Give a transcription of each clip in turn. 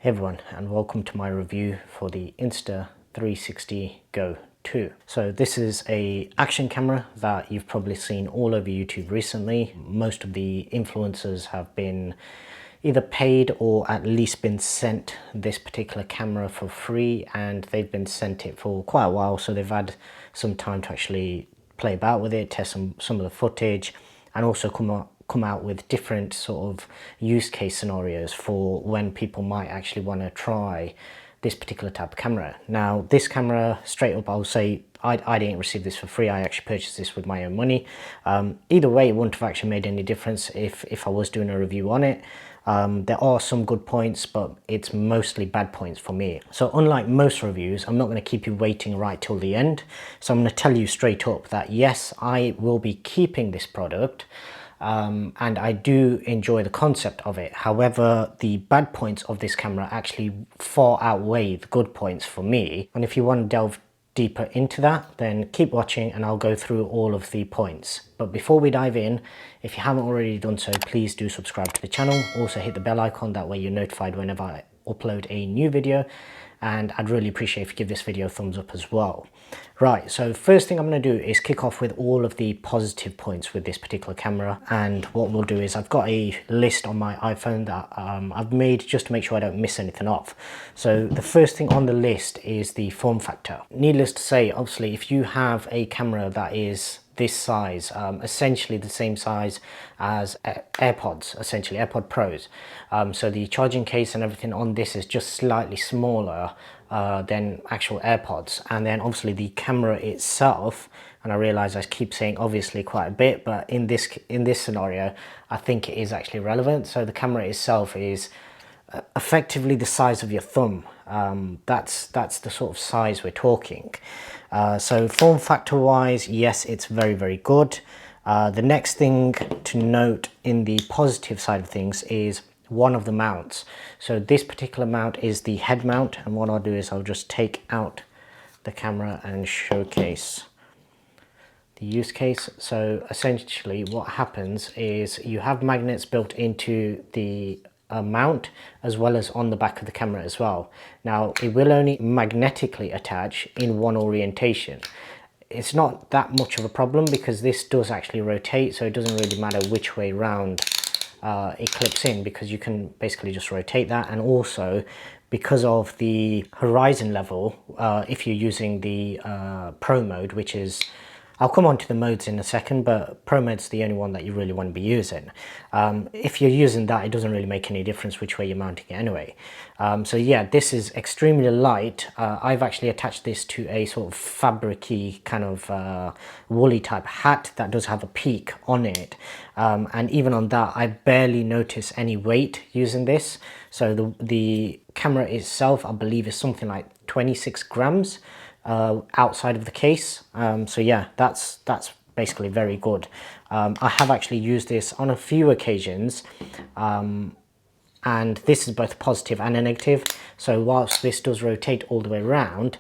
Hey everyone, and welcome to my review for the Insta360 Go 2. So this is a action camera that you've probably seen all over YouTube recently. Most of the influencers have been either paid or at least been sent this particular camera for free, and they've been sent it for quite a while, so they've had some time to actually play about with it, test some of the footage, and also come out with different sort of use case scenarios for when people might actually want to try this particular type of camera. Now this camera, straight up I'll say, I didn't receive this for free. I actually purchased this with my own money. Either way, it wouldn't have actually made any difference if I was doing a review on it. There are some good points, but it's mostly bad points for me. So unlike most reviews, I'm not going to keep you waiting right till the end. So I'm going to tell you straight up that yes, I will be keeping this product. And I do enjoy the concept of it. However, the bad points of this camera actually far outweigh the good points for me. And if you want to delve deeper into that, then keep watching and I'll go through all of the points. But before we dive in, if you haven't already done so, please do subscribe to the channel. Also hit the bell icon, that way you're notified whenever I upload a new video. And I'd really appreciate if you give this video a thumbs up as well. Right, so first thing I'm going to do is kick off with all of the positive points with this particular camera. And what we'll do is I've got a list on my iPhone that I've made just to make sure I don't miss anything off. So the first thing on the list is the form factor. Needless to say, obviously, if you have a camera that is this size, essentially the same size as AirPods, essentially AirPod Pros. So the charging case and everything on this is just slightly smaller than actual AirPods. And then obviously the camera itself, and I realize I keep saying obviously quite a bit, but in this scenario, I think it is actually relevant. So the camera itself is effectively the size of your thumb. That's the sort of size we're talking. So form factor wise, yes, it's very, very good. The next thing to note in the positive side of things is one of the mounts. So this particular mount is the head mount, and what I'll do is I'll just take out the camera and showcase the use case. So essentially what happens is you have magnets built into the mount as well as on the back of the camera as well. Now it will only magnetically attach in one orientation. It's not that much of a problem because this does actually rotate, so it doesn't really matter which way round it clips in, because you can basically just rotate that. And also because of the horizon level, if you're using the Pro mode, which is, I'll come on to the modes in a second, but Pro mode's the only one that you really want to be using. If you're using that, it doesn't really make any difference which way you're mounting it anyway. So yeah, this is extremely light. I've actually attached this to a sort of fabric-y kind of woolly type hat that does have a peak on it. And even on that, I barely notice any weight using this. So the camera itself, I believe, is something like 26 grams. Outside of the case. So yeah, that's basically very good. I have actually used this on a few occasions, and this is both positive and a negative. So whilst this does rotate all the way around,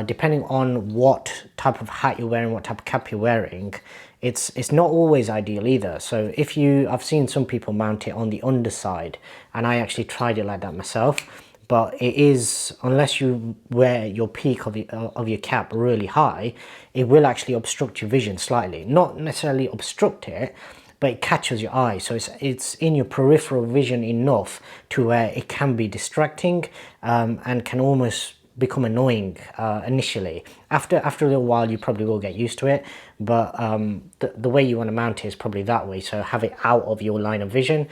depending on what type of hat you're wearing, what type of cap you're wearing, it's not always ideal either. So if I've seen some people mount it on the underside, and I actually tried it like that myself. But it is, unless you wear your peak of your cap really high, it will actually obstruct your vision slightly. Not necessarily obstruct it, but it catches your eye. So it's in your peripheral vision enough to where it can be distracting and can almost become annoying initially. After a little while, you probably will get used to it, but the way you want to mount it is probably that way, so have it out of your line of vision.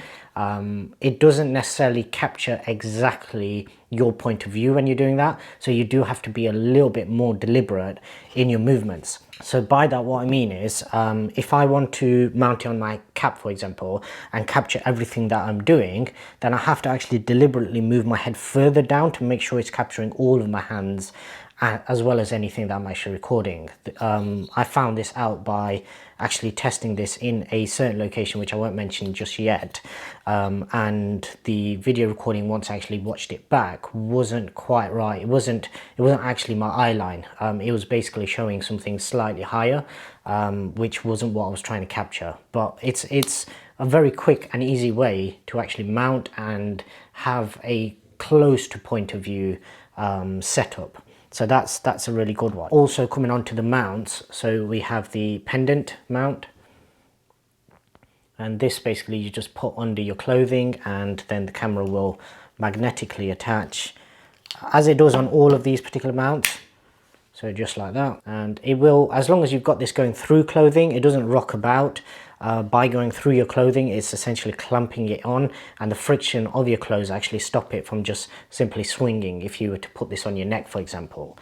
It doesn't necessarily capture exactly your point of view when you're doing that, so you do have to be a little bit more deliberate in your movements. So by that, what I mean is, if I want to mount it on my cap, for example, and capture everything that I'm doing, then I have to actually deliberately move my head further down to make sure it's capturing all of my hands, as well as anything that I'm actually recording. I found this out by actually testing this in a certain location, which I won't mention just yet. And the video recording, once I actually watched it back, wasn't quite right. It wasn't actually my eye line. It was basically showing something slightly higher, which wasn't what I was trying to capture. But it's a very quick and easy way to actually mount and have a close to point of view setup. So that's a really good one. Also coming on to the mounts, so we have the pendant mount, and this basically you just put under your clothing and then the camera will magnetically attach, as it does on all of these particular mounts. So just like that, and it will, as long as you've got this going through clothing, it doesn't rock about. By going through your clothing, it's essentially clamping it on, and the friction of your clothes actually stop it from just simply swinging if you were to put this on your neck, for example.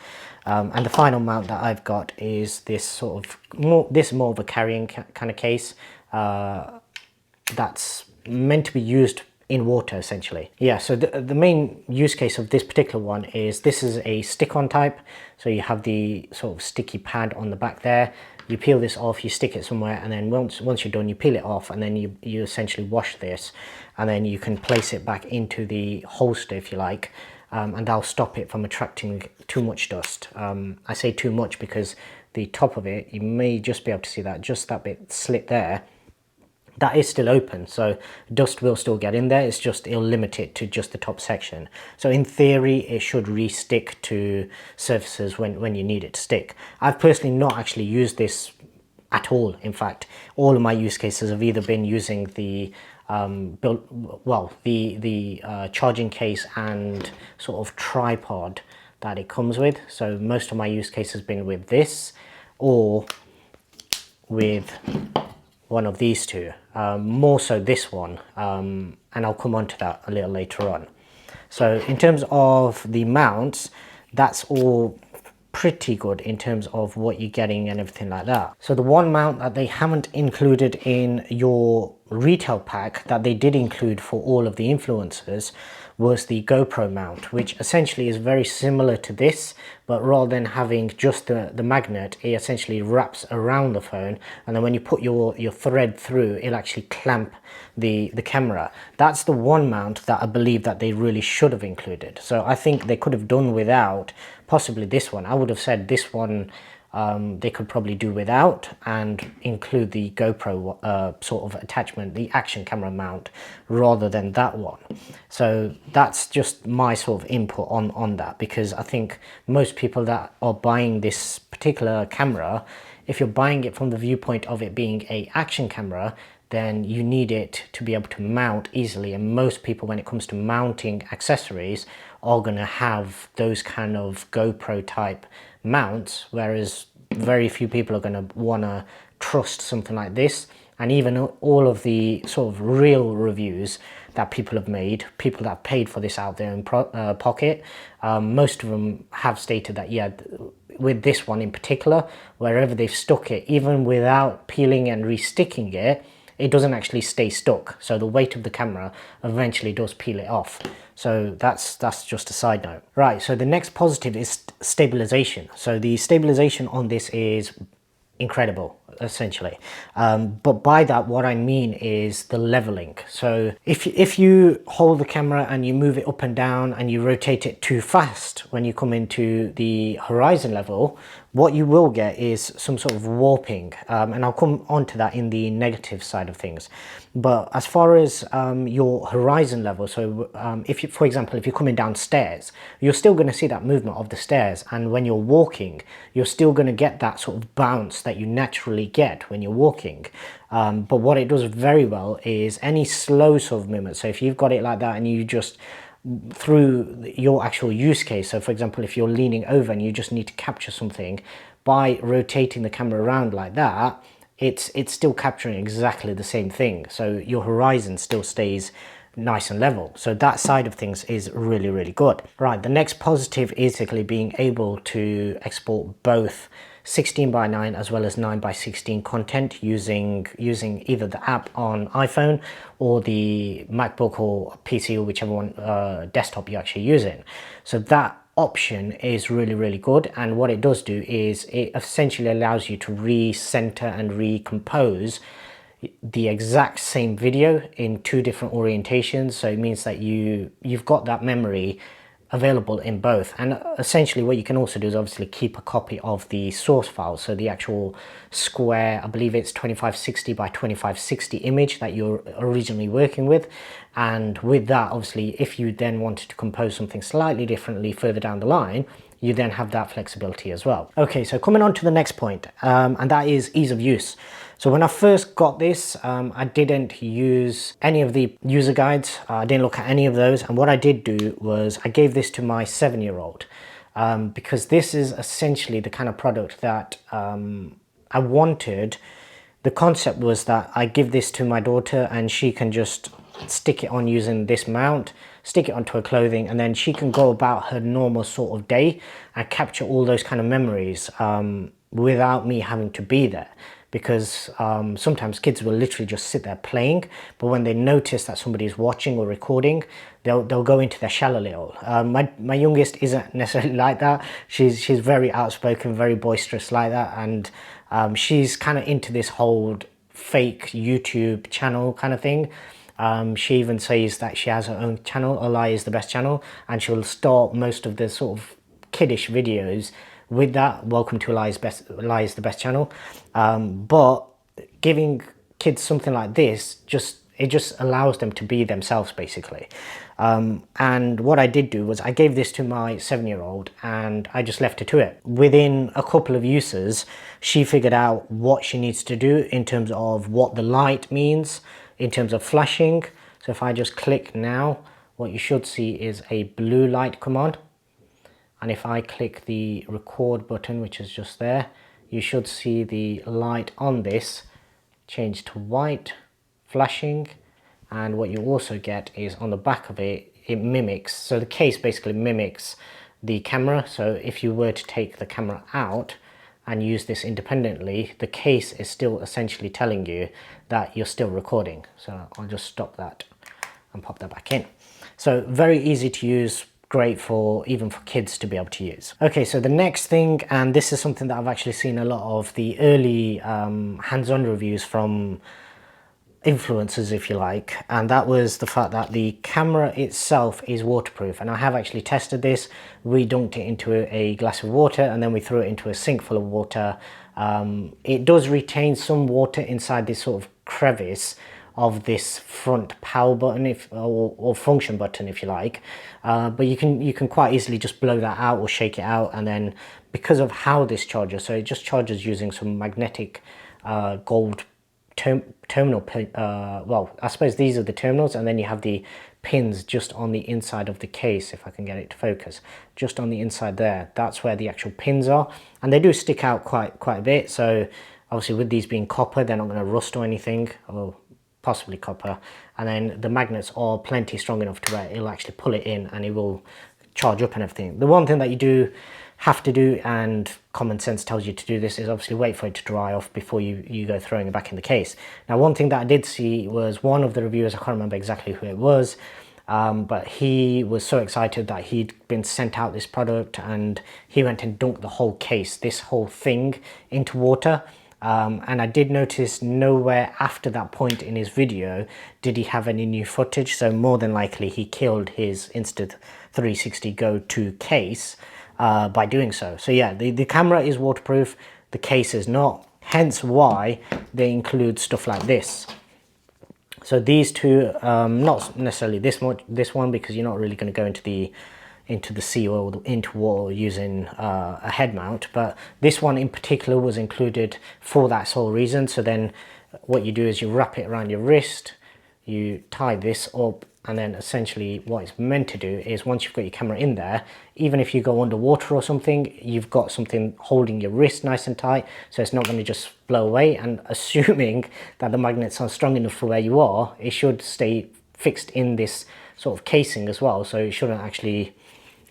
And the final mount that I've got is this sort of more of a carrying kind of case that's meant to be used in water essentially. Yeah, so the main use case of this particular one is this is a stick-on type. So you have the sort of sticky pad on the back there. You peel this off, you stick it somewhere, and then once you're done, you peel it off, and then you essentially wash this, and then you can place it back into the holster if you like, and that'll stop it from attracting too much dust. I say too much because the top of it, you may just be able to see that, just that bit slit there, that is still open, so dust will still get in there. It's just it'll limit it to just the top section. So in theory it should re-stick to surfaces when you need it to stick. I've personally not actually used this at all. In fact, all of my use cases have either been using the charging case and sort of tripod that it comes with. So most of my use case has been with this or with one of these two, more so this one, and I'll come on to that a little later on. So in terms of the mounts, that's all pretty good in terms of what you're getting and everything like that. So the one mount that they haven't included in your retail pack that they did include for all of the influencers was the GoPro mount, which essentially is very similar to this, but rather than having just the magnet, it essentially wraps around the phone, and then when you put your thread through, it'll actually clamp the camera. That's the one mount that I believe that they really should have included. So I think they could have done without possibly this one. I would have said this one they could probably do without and include the GoPro sort of attachment, the action camera mount, rather than that one. So that's just my sort of input on that, because I think most people that are buying this particular camera, if you're buying it from the viewpoint of it being a action camera, then you need it to be able to mount easily, and most people, when it comes to mounting accessories, are going to have those kind of GoPro type mounts, whereas very few people are going to want to trust something like this. And even all of the sort of real reviews that people have made, people that have paid for this out there in pocket, most of them have stated that, yeah, with this one in particular, wherever they've stuck it, even without peeling and resticking it, it doesn't actually stay stuck. So the weight of the camera eventually does peel it off. So that's just a side note. Right, so the next positive is stabilization. So the stabilization on this is incredible, essentially. But by that, what I mean is the leveling. So if you hold the camera and you move it up and down and you rotate it too fast when you come into the horizon level, what you will get is some sort of warping, and I'll come on to that in the negative side of things. But as far as your horizon level, so if you, for example, if you're coming downstairs, you're still going to see that movement of the stairs, and when you're walking, you're still going to get that sort of bounce that you naturally get when you're walking. But what it does very well is any slow sort of movement. So if you've got it like that and you just, through your actual use case, so for example, if you're leaning over and you just need to capture something, by rotating the camera around like that, it's still capturing exactly the same thing. So your horizon still stays nice and level. So that side of things is really, really good. Right, the next positive is basically being able to export both 16:9 as well as 9:16 content using either the app on iPhone or the MacBook or PC, or whichever one desktop you're actually using. So that option is really, really good, and what it does do is it essentially allows you to recenter and recompose the exact same video in two different orientations. So it means that you've got that memory available in both. And essentially what you can also do is obviously keep a copy of the source file, so the actual square, I believe it's 2560 by 2560 image that you're originally working with. And with that, obviously, if you then wanted to compose something slightly differently further down the line, you then have that flexibility as well. Okay, so coming on to the next point, and that is ease of use. So when I first got this, I didn't use any of the user guides. I didn't look at any of those. And what I did do was I gave this to my 7-year-old because this is essentially the kind of product that I wanted. The concept was that I give this to my daughter and she can just stick it on using this mount, stick it onto her clothing, and then she can go about her normal sort of day and capture all those kind of memories without me having to be there. Because sometimes kids will literally just sit there playing, but when they notice that somebody's watching or recording, they'll go into their shell a little. My youngest isn't necessarily like that. She's very outspoken, very boisterous like that, and she's kind of into this whole fake YouTube channel kind of thing. She even says that she has her own channel, Allah is the best channel, and she'll start most of the sort of kiddish videos with that, welcome to Allah is the best channel. But giving kids something like this, it just allows them to be themselves basically. And what I did do was I gave this to my 7-year-old and I just left her to it. Within a couple of uses, she figured out what she needs to do in terms of what the light means, in terms of flashing. So if I just click now, what you should see is a blue light come on. And if I click the record button, which is just there, you should see the light on this change to white, flashing. And what you also get is on the back of it, it mimics. So the case basically mimics the camera. So if you were to take the camera out and use this independently, the case is still essentially telling you that you're still recording. So I'll just stop that and pop that back in. So very easy to use. Great for even for kids to be able to use. Okay, so the next thing, and this is something that I've actually seen a lot of the early hands-on reviews from influencers, if you like, and that was the fact that the camera itself is waterproof. And I have actually tested this. We dunked it into a glass of water and then we threw it into a sink full of water. It does retain some water inside this sort of crevice of this front power button or function button, if you like, but you can quite easily just blow that out or shake it out. And then because of how this charges, so it just charges using some magnetic gold terminal well, I suppose these are the terminals, and then you have the pins just on the inside of the case. If I can get it to focus, just on the inside there, that's where the actual pins are, and they do stick out quite a bit. So obviously with these being copper, they're not going to rust or anything, or possibly copper. And then the magnets are plenty strong enough to where it'll actually pull it in and it will charge up and everything. The one thing that you do have to do, and common sense tells you to do this, is obviously wait for it to dry off before you go throwing it back in the case. Now, one thing that I did see was one of the reviewers, I can't remember exactly who it was, but he was so excited that he'd been sent out this product and he went and dunked the whole case, this whole thing, into water. And I did notice nowhere after that point in his video did he have any new footage, so more than likely he killed his Insta360 Go 2 case by doing so. So yeah, the camera is waterproof, the case is not, hence why they include stuff like this. So these two, not necessarily this one, because you're not really going to go into the sea or into water using a head mount, but this one in particular was included for that sole reason. So then what you do is you wrap it around your wrist, you tie this up, and then essentially what it's meant to do is once you've got your camera in there, even if you go underwater or something, you've got something holding your wrist nice and tight, so it's not going to just blow away. And assuming that the magnets are strong enough for where you are, it should stay fixed in this sort of casing as well, so it shouldn't actually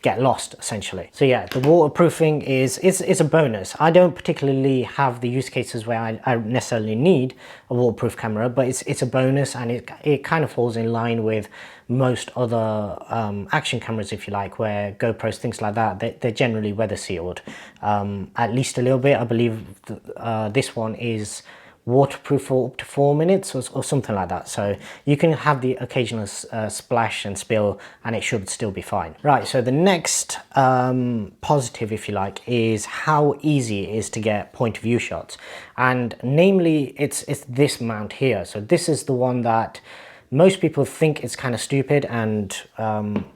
get lost essentially. So yeah, the waterproofing is a bonus. I don't particularly have the use cases where I necessarily need a waterproof camera, but it's a bonus, and it kind of falls in line with most other action cameras, if you like, where GoPros, things like that, they're generally weather sealed, at least a little bit. I believe this one is waterproof for up to 4 minutes or something like that. So you can have the occasional splash and spill and it should still be fine. Right, so the next positive, if you like, is how easy it is to get point of view shots. And namely, it's this mount here. So this is the one that most people think it's kind of stupid, and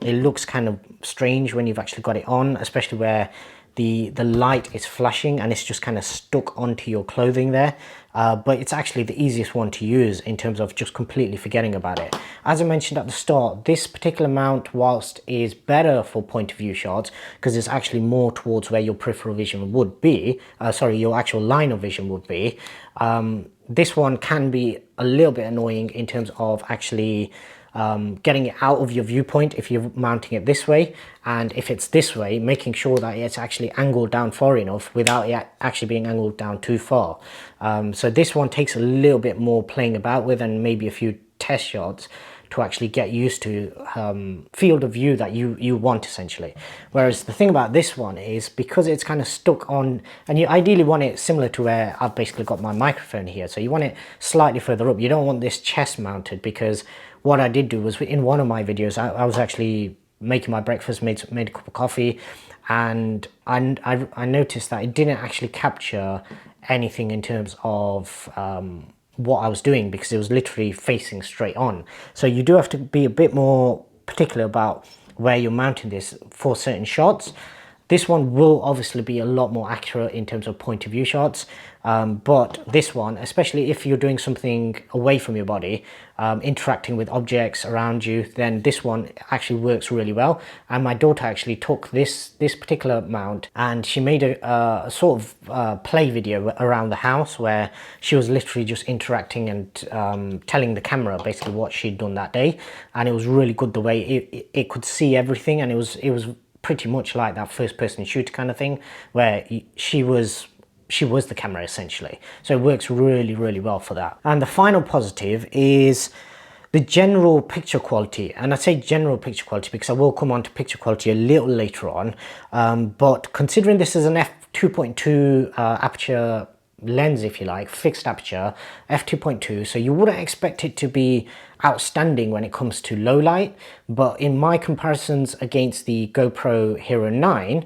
it looks kind of strange when you've actually got it on, especially where the light is flashing and it's just kind of stuck onto your clothing there. But it's actually the easiest one to use in terms of just completely forgetting about it. As I mentioned at the start, this particular mount, whilst is better for point of view shots because it's actually more towards where your peripheral vision would be, your actual line of vision would be, this one can be a little bit annoying in terms of actually getting it out of your viewpoint if you're mounting it this way, and if it's this way, making sure that it's actually angled down far enough without it actually being angled down too far. So this one takes a little bit more playing about with and maybe a few test shots to actually get used to field of view that you want, essentially. Whereas the thing about this one is because it's kind of stuck on, and you ideally want it similar to where I've basically got my microphone here, so you want it slightly further up. You don't want this chest mounted, because what I did do was in one of my videos, I was actually making my breakfast, made a cup of coffee, and I noticed that it didn't actually capture anything in terms of what I was doing, because it was literally facing straight on. So you do have to be a bit more particular about where you're mounting this for certain shots. This one will obviously be a lot more accurate in terms of point of view shots, but this one, especially if you're doing something away from your body, interacting with objects around you, then this one actually works really well. And my daughter actually took this particular mount and she made a sort of play video around the house where she was literally just interacting and telling the camera basically what she'd done that day. And it was really good the way it could see everything, and it was pretty much like that first person shooter kind of thing where she was the camera essentially. So it works really, really well for that. And the final positive is the general picture quality. And I say general picture quality because I will come on to picture quality a little later on. But considering this is an f2.2 aperture lens, if you like, fixed aperture, f2.2, so you wouldn't expect it to be outstanding when it comes to low light, but in my comparisons against the GoPro Hero 9,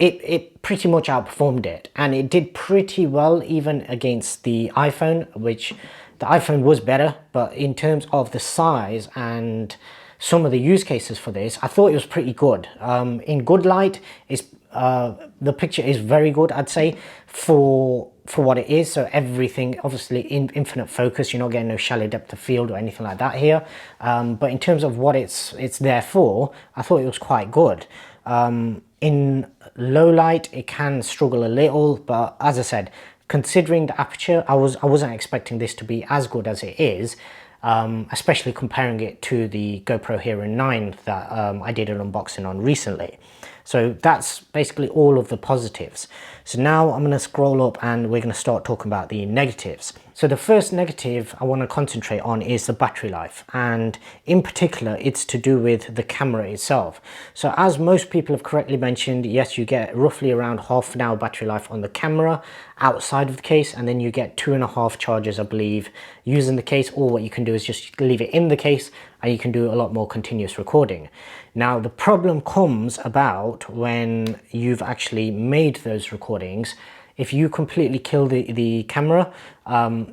it pretty much outperformed it, and it did pretty well even against the iPhone, which the iPhone was better, but in terms of the size and some of the use cases for this, I thought it was pretty good. In good light, the picture is very good, I'd say, for what it is. So everything, obviously in infinite focus, you're not getting no shallow depth of field or anything like that here. But in terms of what it's there for, I thought it was quite good. In low light, it can struggle a little, but as I said, considering the aperture, I wasn't expecting this to be as good as it is. Especially comparing it to the GoPro Hero 9 that I did an unboxing on recently. So that's basically all of the positives. So now I'm going to scroll up and we're going to start talking about the negatives. So the first negative I want to concentrate on is the battery life, and in particular it's to do with the camera itself. So as most people have correctly mentioned, yes, you get roughly around half an hour battery life on the camera outside of the case, and then you get 2.5 charges, I believe, using the case, or what you can do is just leave it in the case and you can do a lot more continuous recording. Now the problem comes about when you've actually made those recordings. If you completely kill the camera,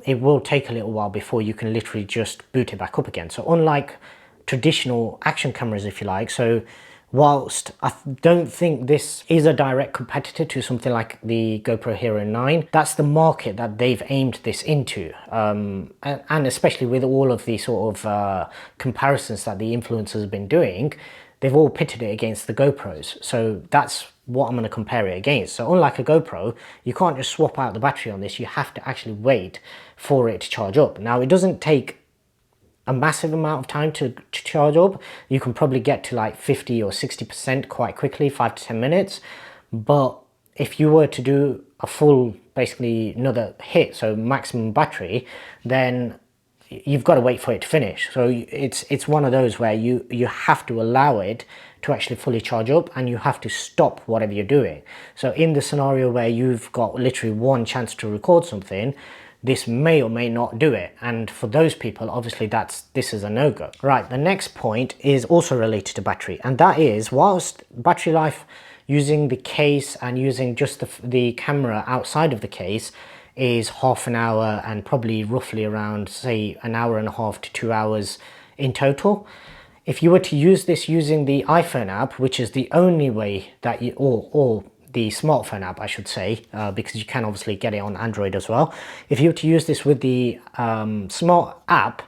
it will take a little while before you can literally just boot it back up again. So unlike traditional action cameras, if you like, so whilst I don't think this is a direct competitor to something like the GoPro Hero 9, that's the market that they've aimed this into. And especially with all of the sort of comparisons that the influencers have been doing, they've all pitted it against the GoPros. So that's what I'm going to compare it against. So unlike a GoPro, you can't just swap out the battery on this. You have to actually wait for it to charge up. Now, it doesn't take a massive amount of time to charge up. You can probably get to like 50 or 60% quite quickly, 5 to 10 minutes. But if you were to do a full, basically another hit, so maximum battery, then you've got to wait for it to finish. So it's one of those where you have to allow it to actually fully charge up, and you have to stop whatever you're doing. So in the scenario where you've got literally one chance to record something, this may or may not do it, and for those people, obviously this is a no-go. Right, the next point is also related to battery, and that is, whilst battery life using the case and using just the camera outside of the case is half an hour and probably roughly around, say, an hour and a half to 2 hours in total, if you were to use this using the iPhone app, which is the only way that you, or the smartphone app, I should say, because you can obviously get it on Android as well. If you were to use this with the smart app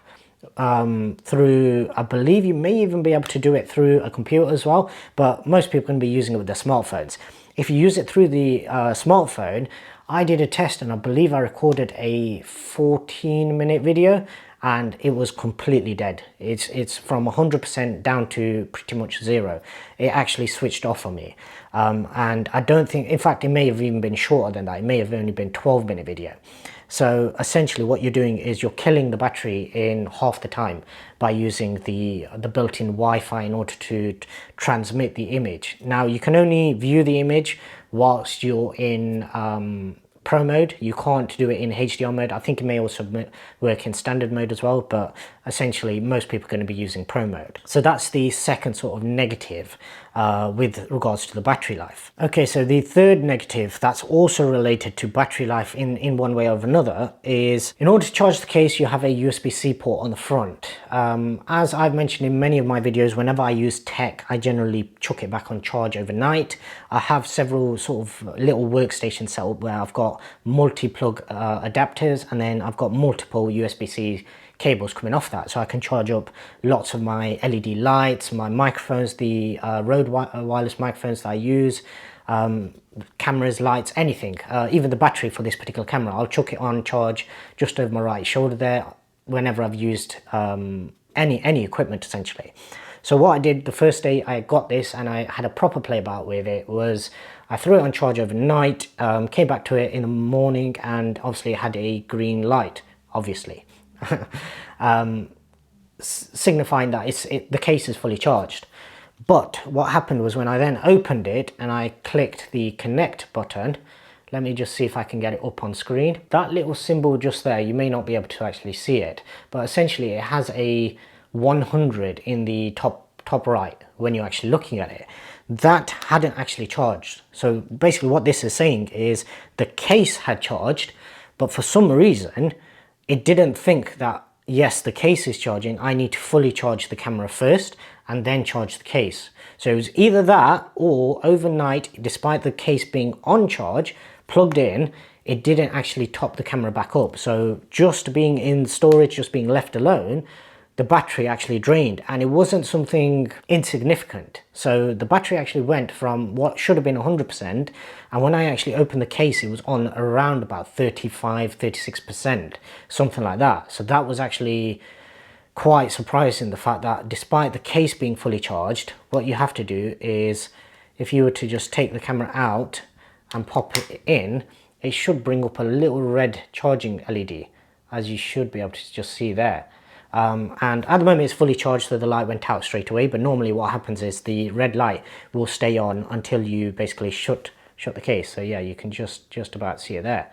through, I believe you may even be able to do it through a computer as well, but most people can be using it with their smartphones. If you use it through the smartphone, I did a test and I believe I recorded a 14-minute video, and it was completely dead. It's from 100% down to pretty much 0. It actually switched off on me. And I don't think, in fact, it may have even been shorter than that. It may have only been 12-minute video. So essentially what you're doing is you're killing the battery in half the time by using the built-in Wi-Fi in order to transmit the image. Now you can only view the image whilst you're in Pro mode. You can't do it in HDR mode. I think it may also work in standard mode as well, but essentially most people are going to be using Pro mode. So that's the second sort of negative with regards to the battery life. Okay, so the third negative that's also related to battery life in one way or another is, in order to charge the case, you have a USB-C port on the front. As I've mentioned in many of my videos, whenever I use tech, I generally chuck it back on charge overnight. I have several sort of little workstations set up where I've got multi-plug adapters, and then I've got multiple USB-C cables coming off that, so I can charge up lots of my LED lights, my microphones, the Rode wireless microphones that I use, cameras, lights, anything, even the battery for this particular camera. I'll chuck it on charge just over my right shoulder there whenever I've used any equipment essentially. So what I did the first day I got this and I had a proper play about with it was I threw it on charge overnight, came back to it in the morning, and obviously it had a green light, obviously. Signifying that the case is fully charged. But what happened was, when I then opened it and I clicked the connect button, let me just see if I can get it up on screen. That little symbol just there, you may not be able to actually see it, but essentially it has a 100 in the top right when you're actually looking at it. That hadn't actually charged. So basically what this is saying is the case had charged, but for some reason it didn't think that, yes, the case is charging, I need to fully charge the camera first and then charge the case. So it was either that, or overnight, despite the case being on charge, plugged in, it didn't actually top the camera back up. So just being in storage, just being left alone, the battery actually drained, and it wasn't something insignificant. So the battery actually went from what should have been 100%, and when I actually opened the case, it was on around about 35–36%, something like that. So that was actually quite surprising, the fact that despite the case being fully charged, what you have to do is, if you were to just take the camera out and pop it in, it should bring up a little red charging LED, as you should be able to just see there. And at the moment it's fully charged, so the light went out straight away, but normally what happens is the red light will stay on until you basically shut the case. So yeah, you can just about see it there.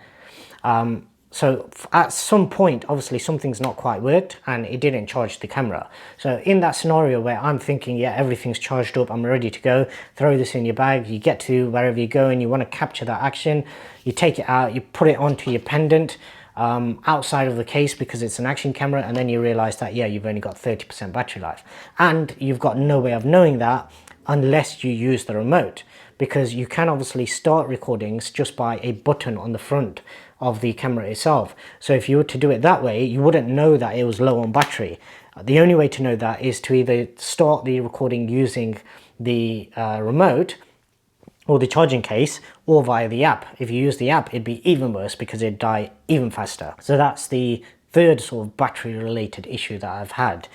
So at some point, obviously something's not quite worked and it didn't charge the camera. So in that scenario where I'm thinking, yeah, everything's charged up, I'm ready to go, throw this in your bag, you get to wherever you go and you want to capture that action, you take it out, you put it onto your pendant, outside of the case because it's an action camera, and then you realize that, yeah, you've only got 30% battery life, and you've got no way of knowing that unless you use the remote, because you can obviously start recordings just by a button on the front of the camera itself. So if you were to do it that way, you wouldn't know that it was low on battery. The only way to know that is to either start the recording using the remote or the charging case, or via the app. If you use the app, it'd be even worse because it'd die even faster. So that's the third sort of battery related issue that I've had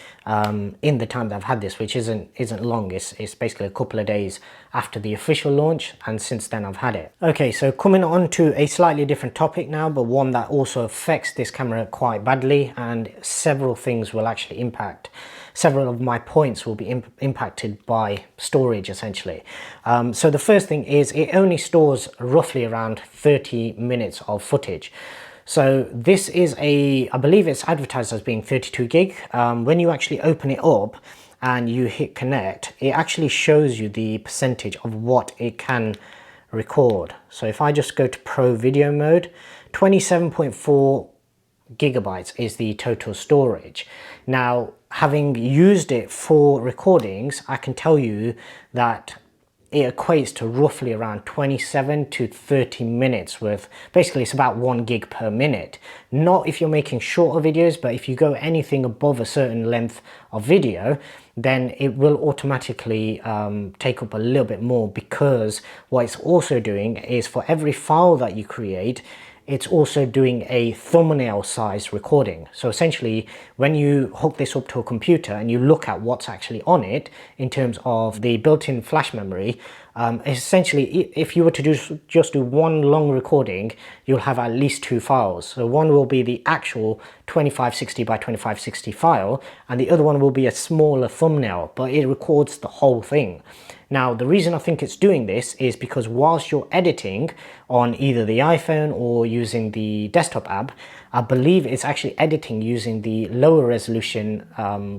in the time that I've had this, which isn't long. It's basically a couple of days after the official launch, and since then I've had it. Okay, so coming on to a slightly different topic now, but one that also affects this camera quite badly, and several things will actually impact. Several of my points will be impacted by storage, essentially. So the first thing is it only stores roughly around 30 minutes of footage. So this is I believe it's advertised as being 32 gig. When you actually open it up and you hit connect, it actually shows you the percentage of what it can record. So if I just go to Pro Video mode, 27.4 gigabytes is the total storage. Now, having used it for recordings, I can tell you that it equates to roughly around 27 to 30 minutes worth. Basically, it's about 1 gig per minute. Not if you're making shorter videos, but if you go anything above a certain length of video, then it will automatically take up a little bit more, because what it's also doing is for every file that you create, it's also doing a thumbnail size recording. So essentially, when you hook this up to a computer and you look at what's actually on it in terms of the built-in flash memory, essentially, if you were to just do one long recording, you'll have at least 2 files. So one will be the actual 2560 by 2560 file, and the other one will be a smaller thumbnail, but it records the whole thing. Now, the reason I think it's doing this is because whilst you're editing on either the iPhone or using the desktop app, I believe it's actually editing using the lower resolution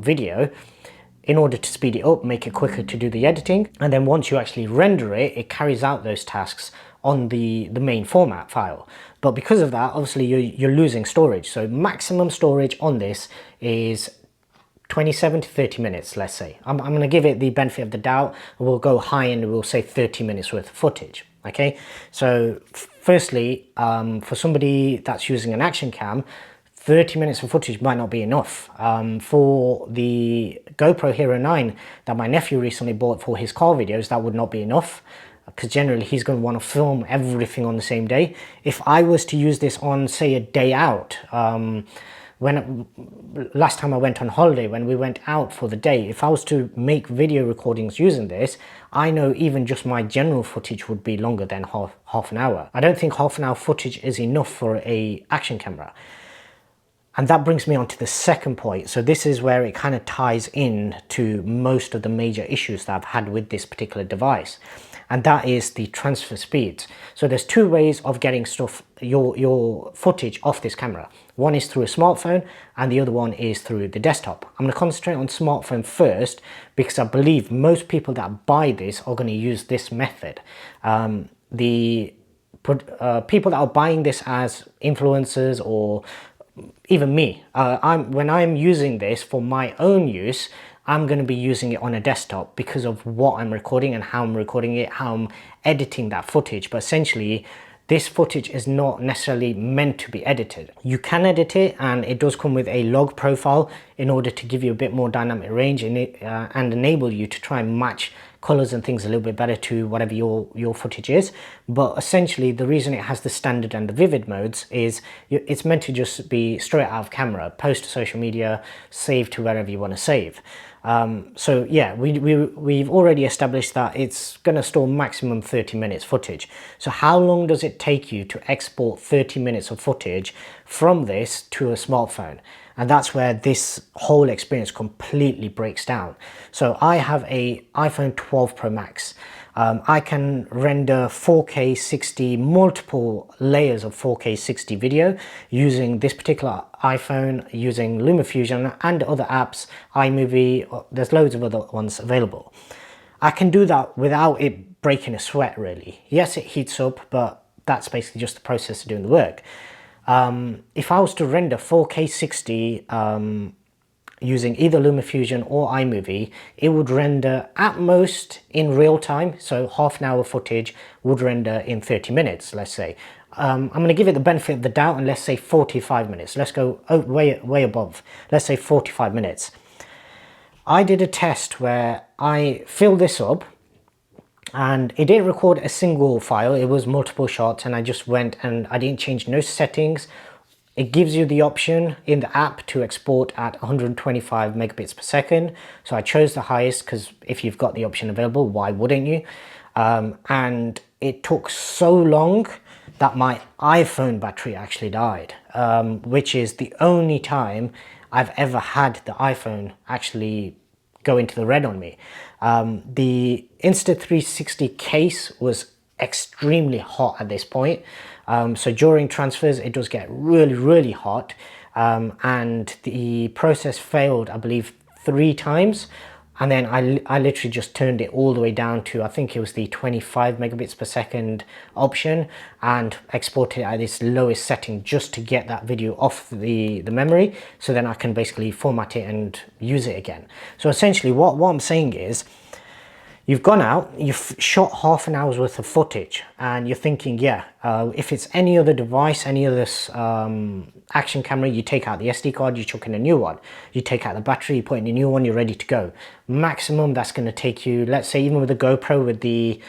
video in order to speed it up, make it quicker to do the editing. And then once you actually render it, it carries out those tasks on the main format file. But because of that, obviously you're losing storage. So maximum storage on this is 27 to 30 minutes, let's say. I'm going to give it the benefit of the doubt. We'll go high and we'll say 30 minutes worth of footage. Okay, so firstly, for somebody that's using an action cam, 30 minutes of footage might not be enough. For the GoPro Hero 9 that my nephew recently bought for his car videos, that would not be enough, because generally he's going to want to film everything on the same day. If I was to use this on, say, a day out, last time I went on holiday, when we went out for the day, if I was to make video recordings using this, I know even just my general footage would be longer than half an hour. I don't think half an hour footage is enough for a action camera. And that brings me on to the second point. So this is where it kind of ties in to most of the major issues that I've had with this particular device. And that is the transfer speeds. So there's 2 ways of getting your footage off this camera. One is through a smartphone and the other one is through the desktop. I'm going to concentrate on smartphone first, because I believe most people that buy this are going to use this method. The people that are buying this as influencers, or even me, when I'm using this for my own use, I'm going to be using it on a desktop because of what I'm recording and how I'm recording it, how I'm editing that footage. But essentially, this footage is not necessarily meant to be edited. You can edit it, and it does come with a log profile in order to give you a bit more dynamic range in it, and enable you to try and match colors and things a little bit better to whatever your footage is. But essentially, the reason it has the standard and the vivid modes is it's meant to just be straight out of camera, post to social media, save to wherever you want to save. So yeah, we've already established that it's going to store maximum 30 minutes footage. So how long does it take you to export 30 minutes of footage from this to a smartphone? And that's where this whole experience completely breaks down. So I have a iPhone 12 Pro Max. I can render 4K 60, multiple layers of 4K 60 video using this particular iPhone, using LumaFusion and other apps, iMovie, there's loads of other ones available. I can do that without it breaking a sweat, really. Yes, it heats up, but that's basically just the process of doing the work. If I was to render 4K 60 using either LumaFusion or iMovie, it would render at most in real time, so half an hour footage would render in 30 minutes, let's say. I'm going to give it the benefit of the doubt and let's say 45 minutes. Let's go way above. Let's say 45 minutes. I did a test where I filled this up, and it didn't record a single file, it was multiple shots, and I just went and I didn't change no settings. It gives you the option in the app to export at 125 megabits per second. So I chose the highest because if you've got the option available, why wouldn't you? And it took so long that my iPhone battery actually died, which is the only time I've ever had the iPhone actually go into the red on me. The Insta360 case was extremely hot at this point. So during transfers, it does get really hot. And the process failed, I believe, 3 times. And then I literally just turned it all the way down to, I think it was the 25 megabits per second option, and exported it at its lowest setting just to get that video off the memory, so then I can basically format it and use it again. So essentially what I'm saying is, you've gone out, you've shot half an hour's worth of footage, and you're thinking, yeah, if it's any other device, any other action camera, you take out the SD card, you chuck in a new one. You take out the battery, you put in a new one, you're ready to go. Maximum that's going to take you, let's say even with the GoPro with the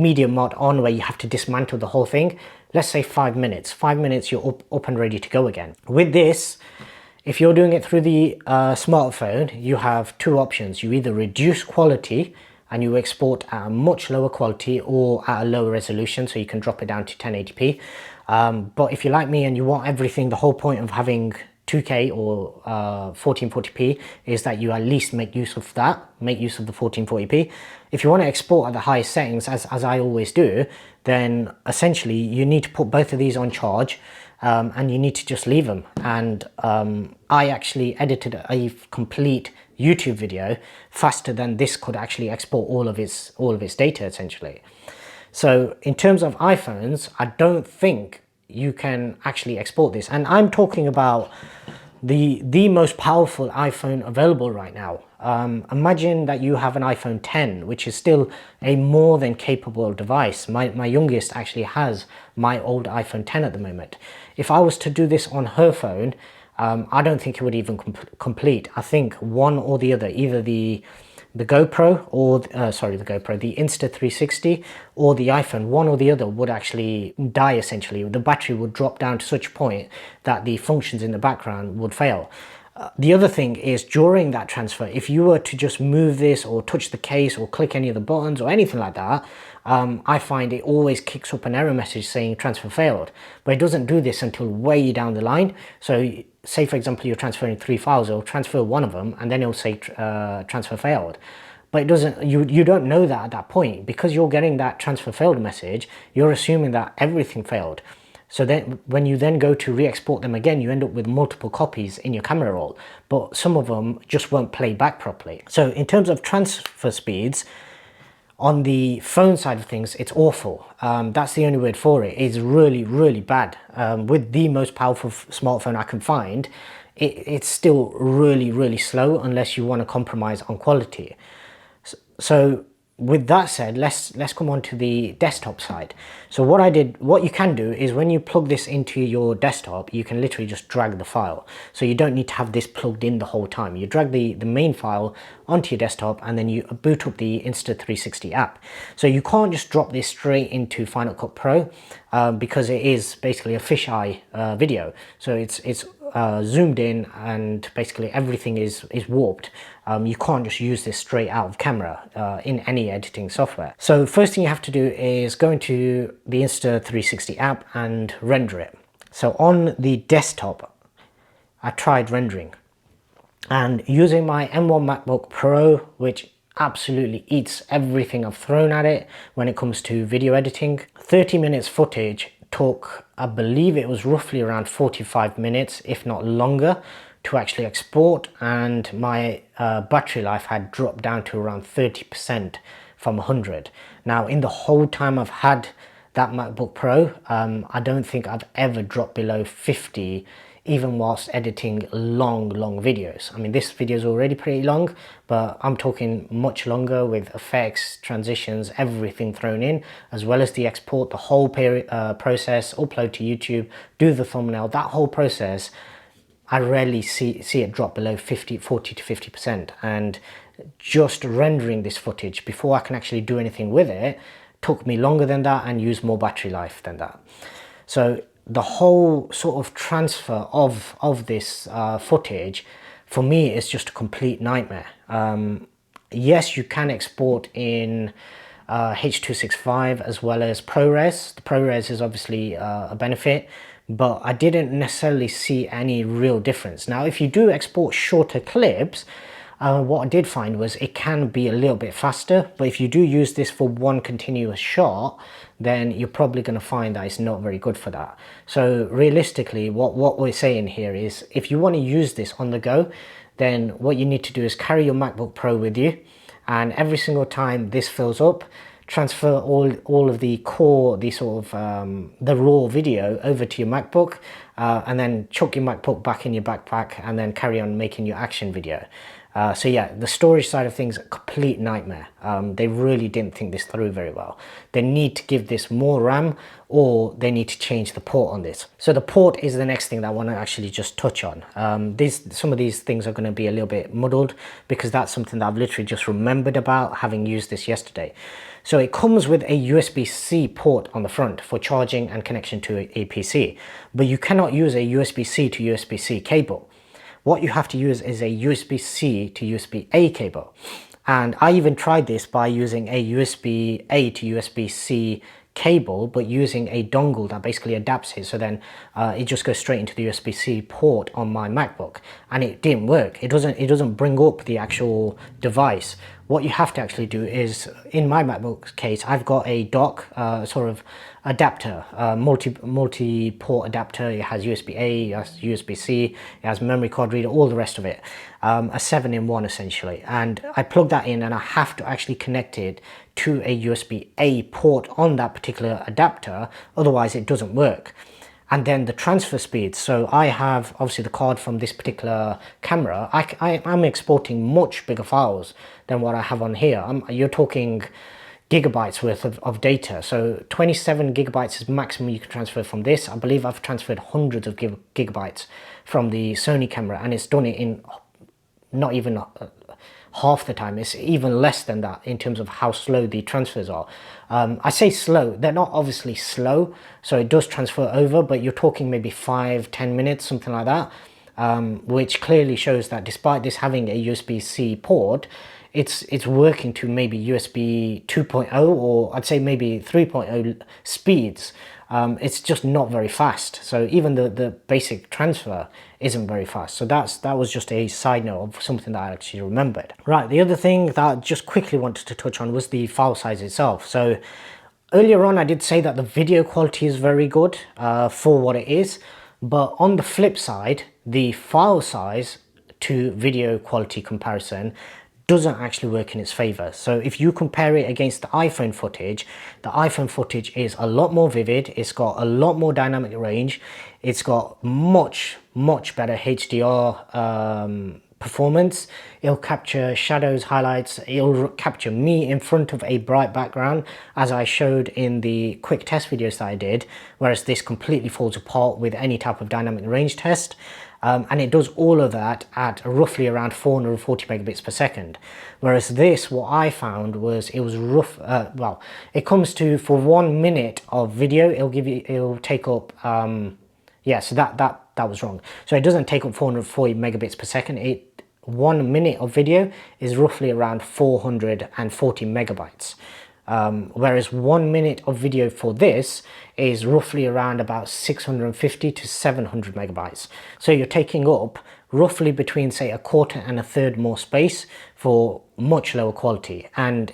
medium mod on, where you have to dismantle the whole thing, let's say 5 minutes. 5 minutes, you're up and ready to go again. With this, if you're doing it through the smartphone, you have 2 options. You either reduce quality and you export at a much lower quality, or at a lower resolution, so you can drop it down to 1080p. But if you're like me and you want everything, the whole point of having 2K or 1440p is that you at least make use of that, make use of the 1440p. If you want to export at the highest settings, as I always do, then essentially you need to put both of these on charge. And you need to just leave them. And I actually edited a complete YouTube video faster than this could actually export all of its data, essentially. So in terms of iPhones, I don't think you can actually export this. And I'm talking about the most powerful iPhone available right now. Imagine that you have an iPhone 10, which is still a more than capable device. My youngest actually has my old iPhone 10 at the moment. If I was to do this on her phone, I don't think it would even complete. I think one or the other, either the GoPro or the Insta360 or the iPhone, one or the other would actually die essentially. The battery would drop down to such a point that the functions in the background would fail. The other thing is, during that transfer, if you were to just move this or touch the case or click any of the buttons or anything like that, I find it always kicks up an error message saying transfer failed. But it doesn't do this until way down the line. So say for example you're transferring 3 files, it'll transfer one of them and then it'll say transfer failed. But it doesn't, you don't know that at that point. Because you're getting that transfer failed message, you're assuming that everything failed. So then when you then go to re-export them again, you end up with multiple copies in your camera roll, but some of them just won't play back properly. So in terms of transfer speeds, on the phone side of things, it's awful. That's the only word for it. It's really bad. With the most powerful smartphone I can find, it's still really slow unless you want to compromise on quality. So with that said, let's come on to the desktop side. So what you can do is, when you plug this into your desktop, you can literally just drag the file. So you don't need to have this plugged in the whole time. You drag the main file onto your desktop and then you boot up the Insta360 app. So you can't just drop this straight into Final Cut Pro because it is basically a fisheye video. So it's zoomed in and basically everything is warped. You can't just use this straight out of camera in any editing software. So first thing you have to do is go into the Insta360 app and render it. So on the desktop, I tried rendering, and using my M1 MacBook Pro, which absolutely eats everything I've thrown at it when it comes to video editing, 30 minutes footage took, I believe it was roughly around 45 minutes, if not longer, to actually export, and my battery life had dropped down to around 30% from 100. Now in the whole time I've had that MacBook Pro, I don't think I've ever dropped below 50, even whilst editing long videos. I mean, this video is already pretty long, but I'm talking much longer with effects, transitions, everything thrown in, as well as the export, the whole process, upload to YouTube, do the thumbnail, that whole process. I rarely see it drop below 40 to 50%. And just rendering this footage before I can actually do anything with it took me longer than that and used more battery life than that. So the whole sort of transfer of this footage, for me, is just a complete nightmare. Yes, you can export in H.265 as well as ProRes. The ProRes is obviously a benefit, but I didn't necessarily see any real difference. Now, if you do export shorter clips, what I did find was it can be a little bit faster, but if you do use this for one continuous shot, then you're probably going to find that it's not very good for that. So realistically, what we're saying here is, if you want to use this on the go, then what you need to do is carry your MacBook Pro with you, and every single time this fills up, transfer all of the core, the sort of the raw video over to your MacBook, and then chuck your MacBook back in your backpack, and then carry on making your action video. So yeah, the storage side of things, a complete nightmare. They really didn't think this through very well. They need to give this more RAM, or they need to change the port on this. So the port is the next thing that I want to actually just touch on. Some of these things are going to be a little bit muddled, because that's something that I've literally just remembered about having used this yesterday. So it comes with a USB-C port on the front for charging and connection to a PC, but you cannot use a USB-C to USB-C cable. What you have to use is a USB-C to USB-A cable. And I even tried this by using a USB-A to USB-C cable, but using a dongle that basically adapts it, so then it just goes straight into the USB-C port on my MacBook, and it didn't work. It doesn't bring up the actual device. What you have to actually do is, in my MacBook case, I've got a dock sort of adapter, multi-port adapter. It has USB-A, it has USB-C, it has memory card reader, all the rest of it. A 7-in-1 essentially. And I plug that in, and I have to actually connect it to a USB-A port on that particular adapter, otherwise it doesn't work. And then the transfer speed. So I have obviously the card from this particular camera. I'm exporting much bigger files than what I have on here. You're talking gigabytes worth of data. So 27 gigabytes is maximum you can transfer from this. I believe I've transferred hundreds of gigabytes from the Sony camera, and it's done it in not even half the time. It's even less than that in terms of how slow the transfers are. I say slow, they're not obviously slow, so it does transfer over, but you're talking maybe 5-10 minutes, something like that, which clearly shows that despite this having a USB-C port, it's working to maybe USB 2.0, or I'd say maybe 3.0 speeds. It's just not very fast. So even the basic transfer isn't very fast. So that was just a side note of something that I actually remembered. Right, the other thing that I just quickly wanted to touch on was the file size itself. So earlier on I did say that the video quality is very good for what it is, but on the flip side, the file size to video quality comparison doesn't actually work in its favor. So if you compare it against the iPhone footage is a lot more vivid, it's got a lot more dynamic range, it's got much better HDR performance. It'll capture shadows, highlights, it'll capture me in front of a bright background, as I showed in the quick test videos that I did, whereas this completely falls apart with any type of dynamic range test. And it does all of that at roughly around 440 megabits per second. Whereas this, what I found was it was rough, well, it comes to, for 1 minute of video, it'll take up, yeah, so that was wrong. So it doesn't take up 440 megabits per second. 1 minute of video is roughly around 440 megabytes. Whereas 1 minute of video for this is roughly around about 650 to 700 megabytes. So you're taking up roughly between, say, a quarter and a third more space for much lower quality. And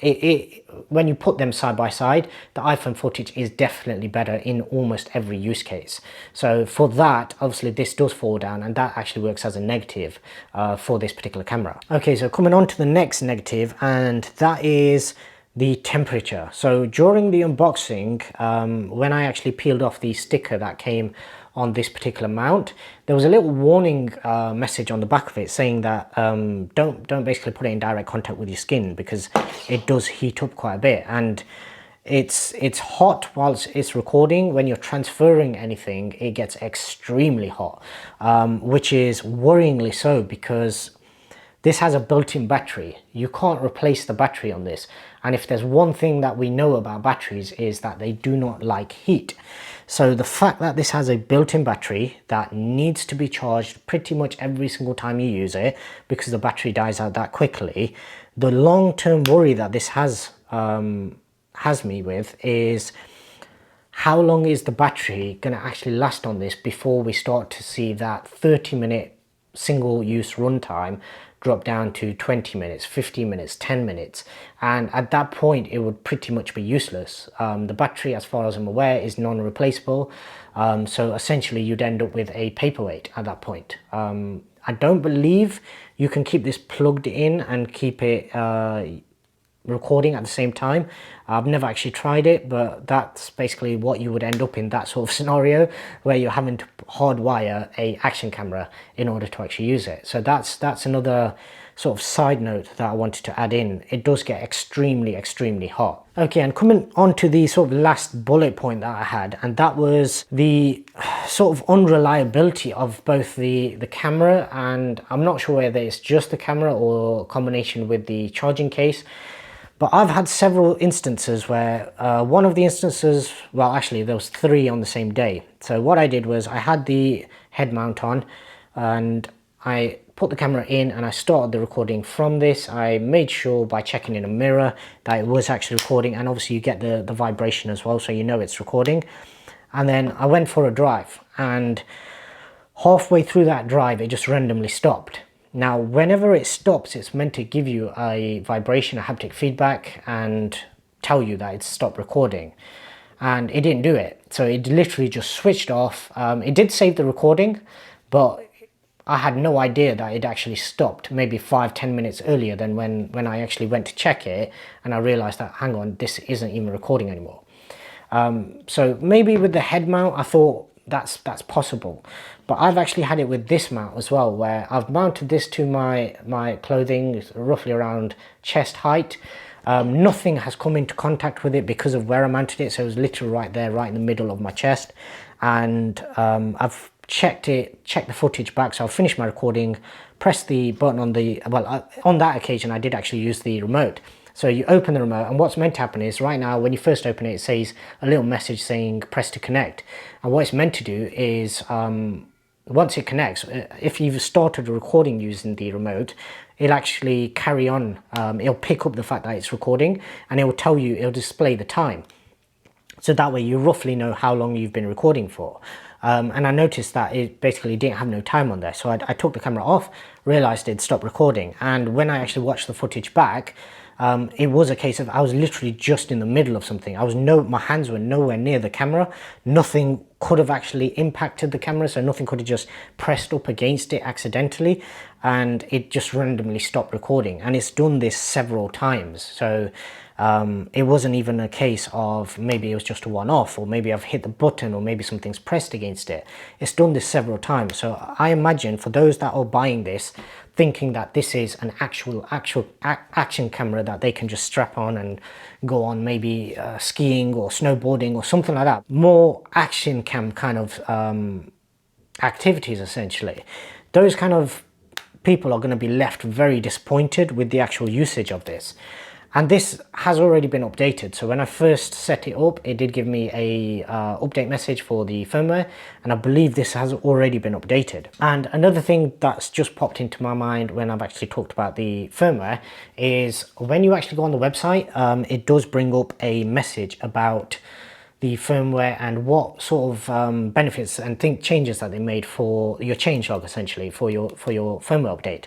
when you put them side by side, the iPhone footage is definitely better in almost every use case. So for that, obviously this does fall down, and that actually works as a negative for this particular camera. Okay, so coming on to the next negative, and that is the temperature. So during the unboxing, when I actually peeled off the sticker that came on this particular mount, there was a little warning message on the back of it saying that don't basically put it in direct contact with your skin, because it does heat up quite a bit, and it's hot whilst it's recording. When you're transferring anything, it gets extremely hot, which is worryingly so, because this has a built-in battery. You can't replace the battery on this. And if there's one thing that we know about batteries is that they do not like heat. So the fact that this has a built-in battery that needs to be charged pretty much every single time you use it, because the battery dies out that quickly, the long-term worry that this has me with is how long is the battery going to actually last on this before we start to see that 30-minute single-use runtime drop down to 20 minutes, 15 minutes, 10 minutes. And at that point, it would pretty much be useless. The battery, as far as I'm aware, is non-replaceable. So essentially, you'd end up with a paperweight at that point. I don't believe you can keep this plugged in and keep it recording at the same time. I've never actually tried it, but that's basically what you would end up in that sort of scenario, where you're having to hardwire a action camera in order to actually use it. So that's another sort of side note that I wanted to add in. It does get extremely hot. Okay, and coming on to the sort of last bullet point that I had, and that was the sort of unreliability of both the camera, and I'm not sure whether it's just the camera or a combination with the charging case. But I've had several instances where one of the instances, well, actually there was 3 on the same day. So what I did was I had the head mount on and I put the camera in and I started the recording from this. I made sure by checking in a mirror that it was actually recording, and obviously you get the vibration as well, so you know it's recording. And then I went for a drive, and halfway through that drive it just randomly stopped. Now, whenever it stops, it's meant to give you a vibration, a haptic feedback, and tell you that it's stopped recording. And it didn't do it. So it literally just switched off. It did save the recording, but I had no idea that it actually stopped maybe 5-10 minutes earlier than when I actually went to check it, and I realized that, hang on, this isn't even recording anymore. So maybe with the head mount, I thought that's possible. But I've actually had it with this mount as well, where I've mounted this to my clothing roughly around chest height. Nothing has come into contact with it because of where I mounted it, so it was literally right there, right in the middle of my chest. And I've checked the footage back, so I've finished my recording, pressed the button on the, well, on that occasion I did actually use the remote. So you open the remote, and what's meant to happen is right now when you first open it, it says a little message saying press to connect. And what it's meant to do is once it connects, if you've started recording using the remote, it'll actually carry on. It'll pick up the fact that it's recording, and it will tell you, it'll display the time. So that way you roughly know how long you've been recording for. And I noticed that it basically didn't have no time on there. So I took the camera off, realized it'd stopped recording. And when I actually watched the footage back, it was a case of I was literally just in the middle of something. My hands were nowhere near the camera. Nothing could have actually impacted the camera, so nothing could have just pressed up against it accidentally, and it just randomly stopped recording. And it's done this several times. So it wasn't even a case of maybe it was just a one-off, or maybe I've hit the button, or maybe something's pressed against it. It's done this several times. So I imagine for those that are buying this, thinking that this is an actual action camera that they can just strap on and go on maybe skiing or snowboarding or something like that, more action cam kind of activities essentially, those kind of people are going to be left very disappointed with the actual usage of this. And this has already been updated. So when I first set it up, it did give me a update message for the firmware, and I believe this has already been updated. And another thing that's just popped into my mind when I've actually talked about the firmware is when you actually go on the website, it does bring up a message about the firmware and what sort of benefits and changes that they made for your changelog, essentially for your firmware update.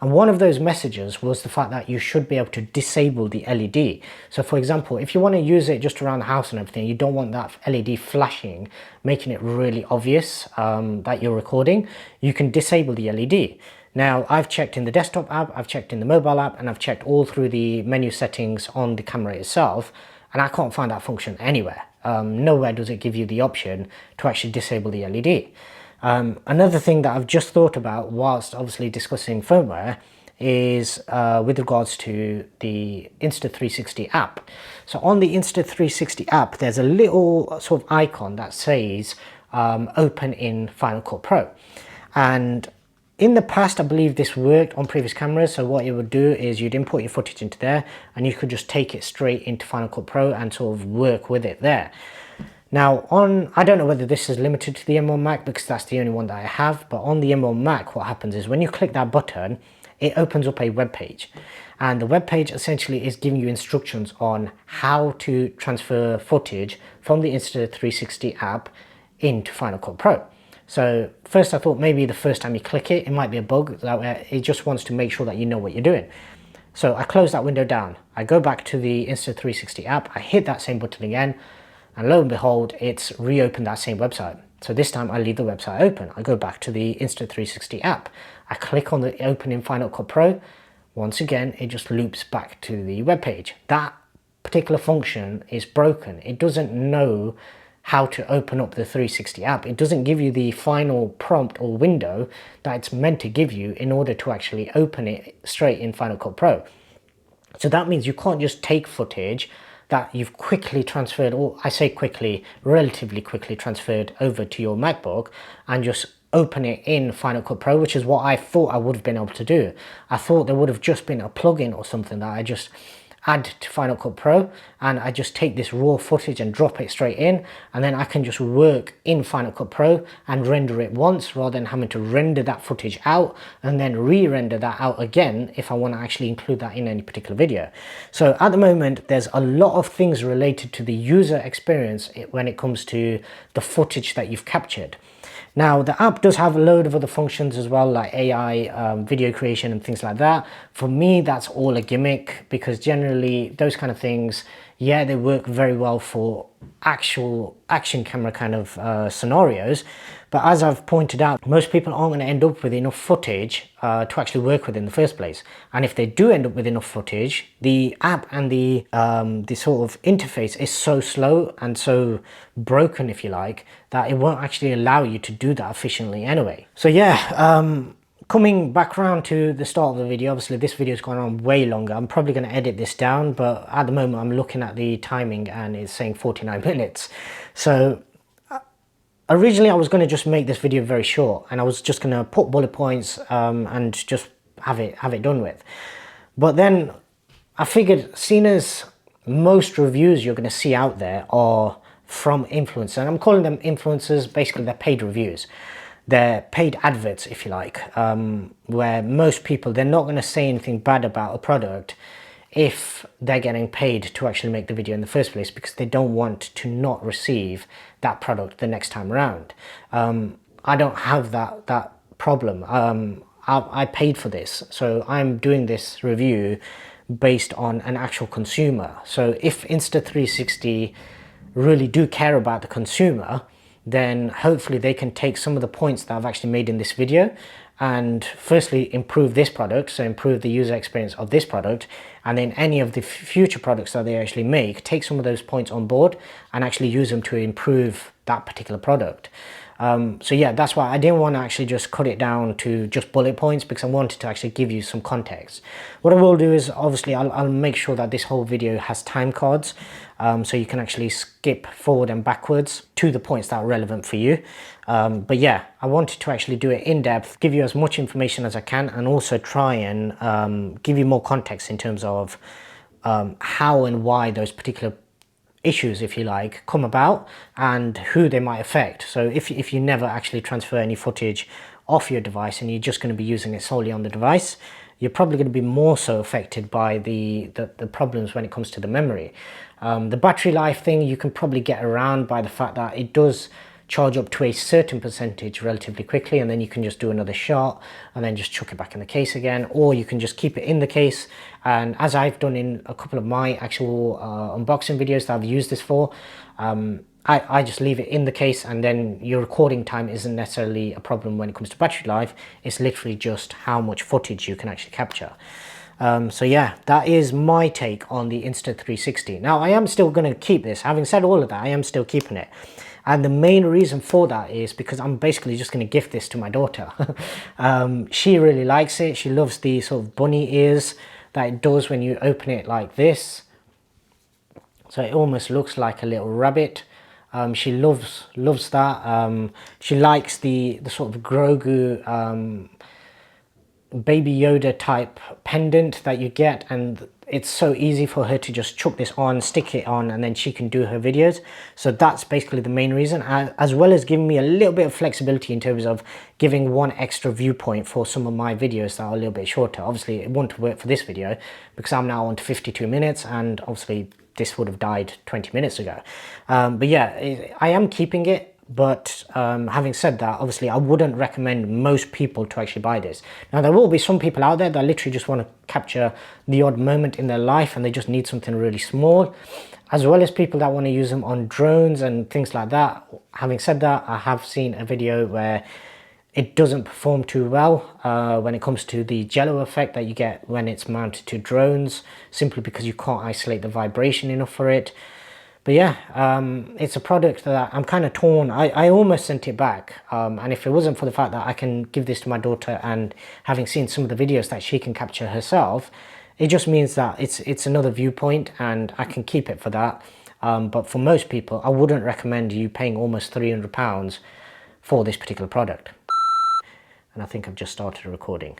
And one of those messages was the fact that you should be able to disable the LED. So for example, if you want to use it just around the house and everything, you don't want that LED flashing, making it really obvious that you're recording, you can disable the LED. Now, I've checked in the desktop app, I've checked in the mobile app, and I've checked all through the menu settings on the camera itself, and I can't find that function anywhere. Nowhere does it give you the option to actually disable the LED. Another thing that I've just thought about whilst obviously discussing firmware is with regards to the Insta360 app. So on the Insta360 app, there's a little sort of icon that says open in Final Cut Pro. And In the past, I believe this worked on previous cameras. So what it would do is you'd import your footage into there and you could just take it straight into Final Cut Pro and sort of work with it there. Now I don't know whether this is limited to the M1 Mac because that's the only one that I have, but on the M1 Mac, what happens is when you click that button, it opens up a web page. And the web page essentially is giving you instructions on how to transfer footage from the Insta360 app into Final Cut Pro. So first I thought maybe the first time you click it, it might be a bug, that it just wants to make sure that you know what you're doing. So I close that window down. I go back to the Insta360 app, I hit that same button again, and lo and behold, it's reopened that same website. So this time I leave the website open. I go back to the Insta360 app. I click on the open in Final Cut Pro. Once again, it just loops back to the web page. That particular function is broken. It doesn't know how to open up the 360 app. It doesn't give you the final prompt or window that it's meant to give you in order to actually open it straight in Final Cut Pro. So that means you can't just take footage that you've quickly transferred, or I say quickly, relatively quickly transferred over to your MacBook and just open it in Final Cut Pro, which is what I thought I would have been able to do. I thought there would have just been a plugin or something that I just add to Final Cut Pro and I just take this raw footage and drop it straight in, and then I can just work in Final Cut Pro and render it once rather than having to render that footage out and then re-render that out again if I want to actually include that in any particular video. So at the moment there's a lot of things related to the user experience when it comes to the footage that you've captured. Now the app does have a load of other functions as well, like AI, video creation and things like that. For me, that's all a gimmick because generally those kind of things, yeah, they work very well for actual action camera kind of scenarios. But as I've pointed out, most people aren't going to end up with enough footage to actually work with in the first place. And if they do end up with enough footage, the app and the sort of interface is so slow and so broken, if you like, that it won't actually allow you to do that efficiently anyway. So yeah, coming back around to the start of the video, obviously this video's gone on way longer. I'm probably going to edit this down, but at the moment I'm looking at the timing and it's saying 49 minutes. So originally I was going to just make this video very short and I was just going to put bullet points and just have it done with. But then I figured, seeing as most reviews you're going to see out there are from influencers, and I'm calling them influencers, basically they're paid reviews. They're paid adverts, if you like, where most people, they're not going to say anything bad about a product if they're getting paid to actually make the video in the first place, because they don't want to not receive that product the next time around. I don't have that problem. I paid for this, so I'm doing this review based on an actual consumer. So if Insta360 really do care about the consumer, then hopefully they can take some of the points that I've actually made in this video and firstly improve this product, so improve the user experience of this product, and then any of the future products that they actually make, take some of those points on board and actually use them to improve that particular product. So yeah, that's why I didn't want to actually just cut it down to just bullet points, because I wanted to actually give you some context. What I will do is obviously I'll make sure that this whole video has time cards, so you can actually skip forward and backwards to the points that are relevant for you. But yeah, I wanted to actually do it in depth, give you as much information as I can, and also try and give you more context in terms of how and why those particular issues, if you like, come about and who they might affect. So if you never actually transfer any footage off your device and you're just going to be using it solely on the device, you're probably going to be more so affected by the problems when it comes to the memory. The battery life thing you can probably get around by the fact that it does charge up to a certain percentage relatively quickly, and then you can just do another shot and then just chuck it back in the case again, or you can just keep it in the case. And as I've done in a couple of my actual unboxing videos that I've used this for, I just leave it in the case, and then your recording time isn't necessarily a problem when it comes to battery life. It's literally just how much footage you can actually capture. So yeah, that is my take on the Insta360. Now I am still going to keep this. Having said all of that, I am still keeping it. And the main reason for that is because I'm basically just going to gift this to my daughter. She really likes it. She loves the sort of bunny ears that it does when you open it like this. So it almost looks like a little rabbit. She loves that. She likes the sort of Grogu Baby Yoda type pendant that you get, and it's so easy for her to just chuck this on, stick it on, and then she can do her videos. So that's basically the main reason, as well as giving me a little bit of flexibility in terms of giving one extra viewpoint for some of my videos that are a little bit shorter. Obviously it won't work for this video because I'm now on to 52 minutes, and obviously this would have died 20 minutes ago. But yeah, I am keeping it. But having said that, obviously I wouldn't recommend most people to actually buy this. Now there will be some people out there that literally just want to capture the odd moment in their life and they just need something really small, as well as people that want to use them on drones and things like that. Having said that, I have seen a video where it doesn't perform too well when it comes to the jello effect that you get when it's mounted to drones, simply because you can't isolate the vibration enough for it. But yeah, it's a product that I'm kind of torn. I almost sent it back, and if it wasn't for the fact that I can give this to my daughter, and having seen some of the videos that she can capture herself, it just means that it's another viewpoint and I can keep it for that. But for most people, I wouldn't recommend you paying almost £300 for this particular product. And I think I've just started recording.